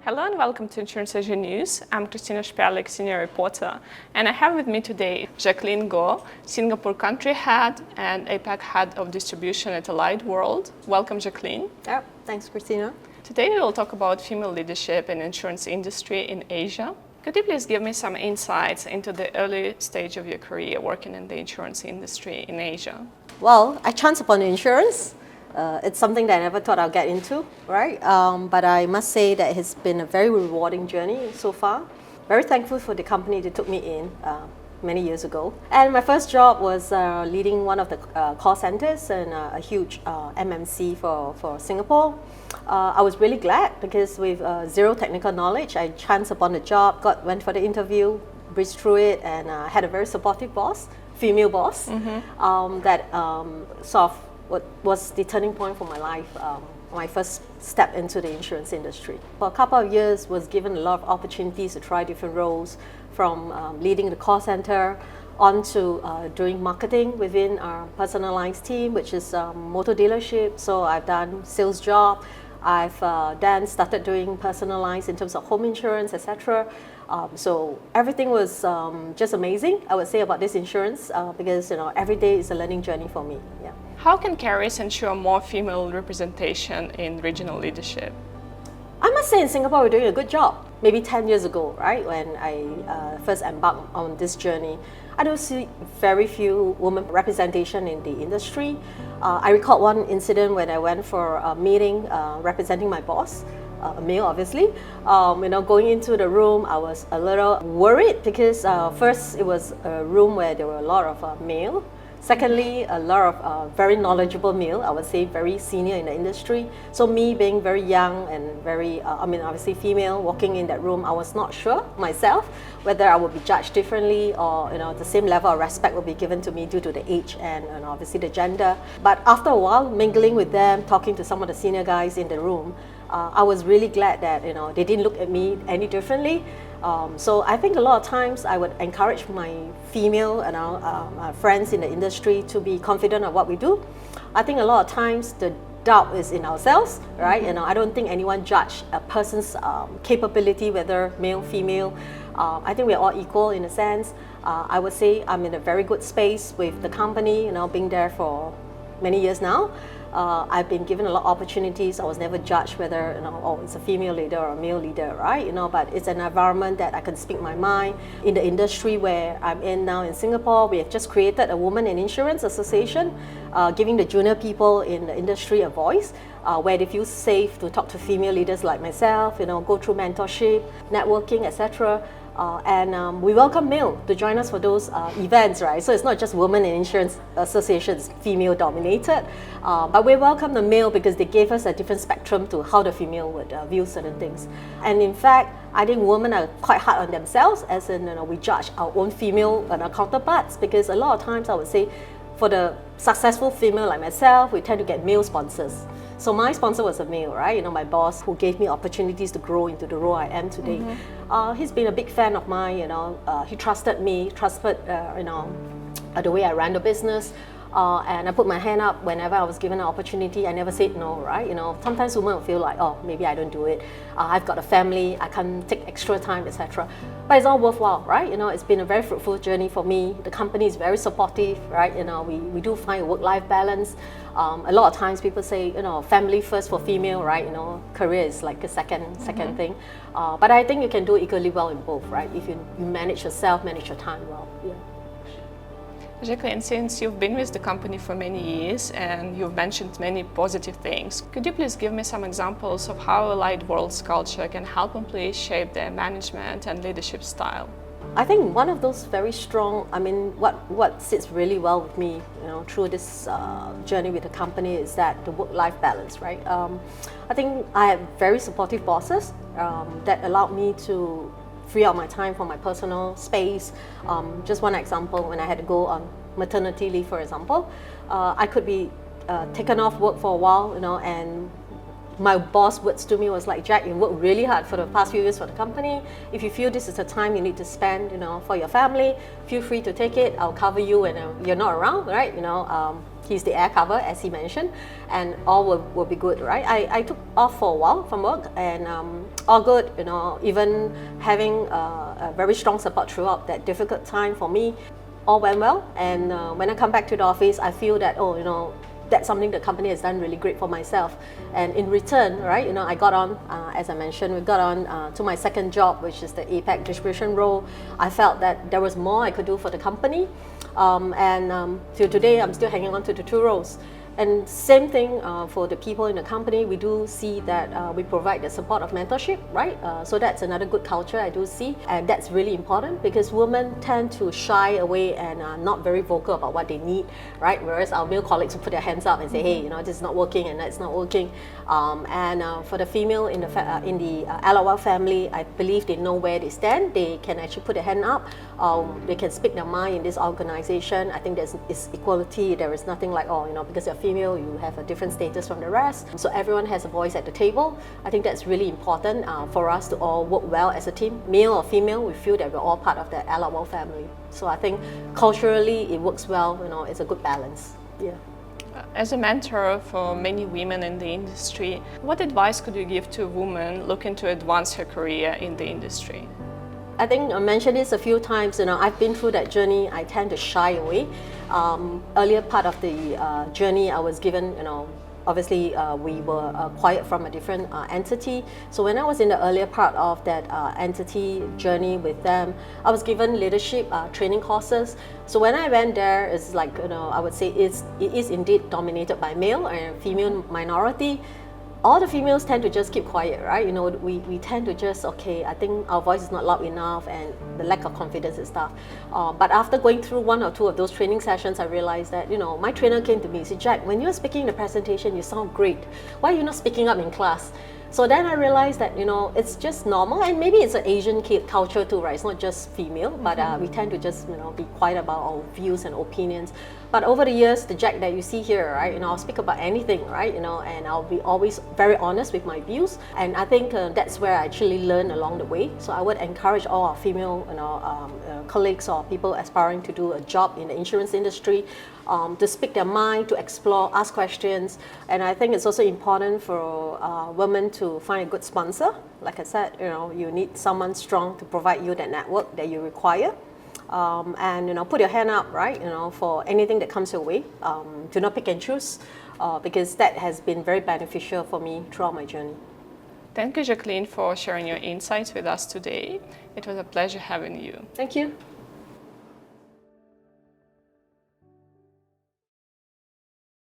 Hello and welcome to InsuranceAsia News. I'm Kristina Shperlik, Senior Reporter, and I have with me today Jacquelyn Goh, Singapore Country Head and APAC Head of Distribution at Allied World. Welcome, Jacquelyn. Yeah, thanks, Kristina. Today we will talk about female leadership in the insurance industry in Asia. Could you please give me some insights into the early stage of your career working in the insurance industry in Asia? Well, I chanced upon insurance. It's something that I never thought I'd get into, right? But I must say that it's been a very rewarding journey so far. Very thankful for the company that took me in many years ago. And my first job was leading one of the call centers in a huge MMC for Singapore. I was really glad because with zero technical knowledge, I chanced upon the job, went for the interview, breezed through it, and had a very supportive boss, female boss, that sort of what was the turning point for my life, my first step into the insurance industry. For a couple of years, was given a lot of opportunities to try different roles, from leading the call center on to doing marketing within our personalized team, which is motor dealership. So I've done sales job. I've then started doing personalized in terms of home insurance, etc. So everything was just amazing, I would say, about this insurance because every day is a learning journey for me. Yeah. How can carriers ensure more female representation in regional leadership? I must say in Singapore we're doing a good job. Maybe 10 years ago, right, when I first embarked on this journey, I don't see very few women representation in the industry. I recall one incident when I went for a meeting representing my boss, a male obviously. Going into the room, I was a little worried because first it was a room where there were a lot of male. Secondly, a lot of very knowledgeable male, I would say very senior in the industry. So me being very young and very, obviously female, walking in that room, I was not sure myself whether I would be judged differently or the same level of respect would be given to me due to the age and obviously the gender. But after a while, mingling with them, talking to some of the senior guys in the room, I was really glad that they didn't look at me any differently. So I think a lot of times I would encourage my female friends in the industry to be confident of what we do. I think a lot of times the doubt is in ourselves, right? I don't think anyone judge a person's capability, whether male, female. I think we're all equal in a sense. I would say I'm in a very good space with the company, being there for many years now. I've been given a lot of opportunities. I was never judged whether it's a female leader or a male leader, right? But it's an environment that I can speak my mind. In the industry where I'm in now in Singapore, we have just created a Women in Insurance Association, giving the junior people in the industry a voice, where they feel safe to talk to female leaders like myself, go through mentorship, networking, etc. And we welcome male to join us for those events, right? So it's not just Women in Insurance Associations, female dominated, but we welcome the male because they gave us a different spectrum to how the female would view certain things. And in fact, I think women are quite hard on themselves, as in we judge our own female and our counterparts, because a lot of times I would say for the successful female like myself, we tend to get male sponsors. So my sponsor was a male, right? My boss who gave me opportunities to grow into the role I am today. He's been a big fan of mine, he trusted me, trusted, the way I ran the business. And I put my hand up whenever I was given an opportunity. I never said no, right? Sometimes women will feel like, oh, maybe I don't do it. I've got a family, I can't take extra time, etc. But it's all worthwhile, right? It's been a very fruitful journey for me. The company is very supportive, right? We do find a work-life balance. A lot of times people say, family first for female, right? Career is like a second thing. But I think you can do equally well in both, right? If you manage yourself, manage your time well. Yeah. Jacquelyn, since you've been with the company for many years and you've mentioned many positive things, could you please give me some examples of how Allied World's culture can help employees shape their management and leadership style? I think one of those very strong, what sits really well with me, through this journey with the company is that the work-life balance, right? I think I have very supportive bosses that allowed me to free up my time for my personal space. Just one example, when I had to go on maternity leave, for example, I could be taken off work for a while, and my boss words to me was like, Jack, you worked really hard for the past few years for the company. If you feel this is the time you need to spend, for your family, feel free to take it. I'll cover you when you're not around, right? he's the air cover, as he mentioned, and all will be good, right? I took off for a while from work, and all good, even having a very strong support throughout that difficult time for me, all went well. And when I come back to the office, I feel that, that's something the company has done really great for myself. And in return, right, I got on, as I mentioned, we got on to my second job, which is the APAC distribution role. I felt that there was more I could do for the company. Till today, I'm still hanging on to the two roles. And same thing for the people in the company. We do see that we provide the support of mentorship, right? So that's another good culture I do see. And that's really important because women tend to shy away and are not very vocal about what they need, right? Whereas our male colleagues will put their hands up and say, hey, this is not working and that's not working. For the female in the LOL family, I believe they know where they stand. They can actually put their hand up. They can speak their mind in this organization. I think there's equality. There is nothing like, because you're female, you have a different status from the rest. So everyone has a voice at the table. I think that's really important for us to all work well as a team. Male or female, we feel that we're all part of the LOL family. So I think culturally it works well. It's a good balance. Yeah. As a mentor for many women in the industry, what advice could you give to a woman looking to advance her career in the industry? I think I mentioned this a few times, I've been through that journey. I tend to shy away. Earlier part of the journey, I was given, obviously we were acquired from a different entity. So when I was in the earlier part of that entity journey with them, I was given leadership training courses. So when I went there, it's like, I would say it is indeed dominated by male and female minority. All the females tend to just keep quiet, right? We tend to just, I think our voice is not loud enough and the lack of confidence and stuff. But after going through one or two of those training sessions, I realized that, my trainer came to me and said, Jack, when you're speaking in the presentation, you sound great. Why are you not speaking up in class? So then I realized that, it's just normal, and maybe it's an Asian culture too, right? It's not just female, but we tend to just, be quiet about our views and opinions. But over the years, the Jack that you see here, right, I'll speak about anything, right, and I'll be always very honest with my views. And I think that's where I actually learn along the way. So I would encourage all our female, colleagues or people aspiring to do a job in the insurance industry to speak their mind, to explore, ask questions. And I think it's also important for women to find a good sponsor. Like I said, you need someone strong to provide you that network that you require. Put your hand up, right, for anything that comes your way. Do not pick and choose, because that has been very beneficial for me throughout my journey. Thank you, Jacquelyn, for sharing your insights with us today. It was a pleasure having you. Thank you.